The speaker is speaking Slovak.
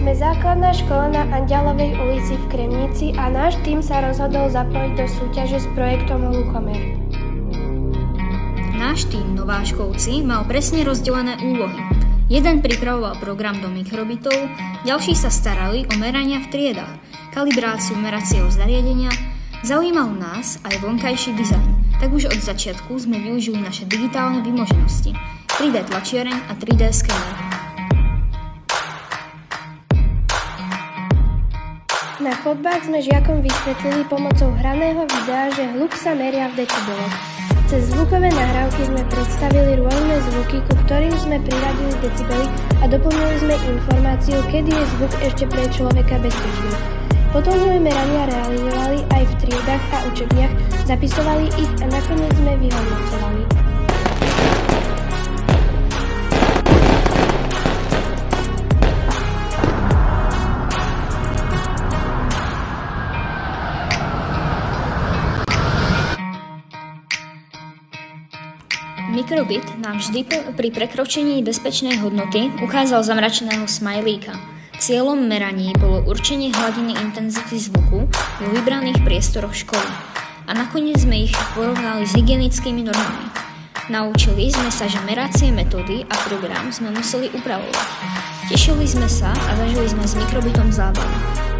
Sme základná škola na Anďelovej ulici v Kremnici a náš tím sa rozhodol zapojiť do súťaže s projektom Hlukomer. Náš tím Nováškovci mal presne rozdelené úlohy. Jeden pripravoval program do mikrobitov, ďalší sa starali o merania v triedach, kalibráciu meracieho zariadenia, zaujímal nás aj vonkajší dizajn, tak už od začiatku sme využili naše digitálne vymoženosti, 3D tlačiareň a 3D skener. Na chodbách sme žiakom vysvetlili pomocou hraného videa, že hluk sa meria v decibeloch. Cez zvukové nahrávky sme predstavili rôzne zvuky, ku ktorým sme priradili decibely a doplnili sme informáciu, kedy je zvuk ešte pre človeka bezpečný. Potom sme merania realizovali aj v triedách a učebniach, zapisovali ich a nakoniec sme vyhodnocovali. Mikrobit nám vždy pri prekročení bezpečnej hodnoty ukázal zamračeného smajlíka. Cieľom meraní bolo určenie hladiny intenzity zvuku vo vybraných priestoroch školy a nakoniec sme ich porovnali s hygienickými normami. Naučili sme sa, že meracie metódy a program sme museli upravovať. Tešili sme sa a zažili sme s mikrobitom zábavu.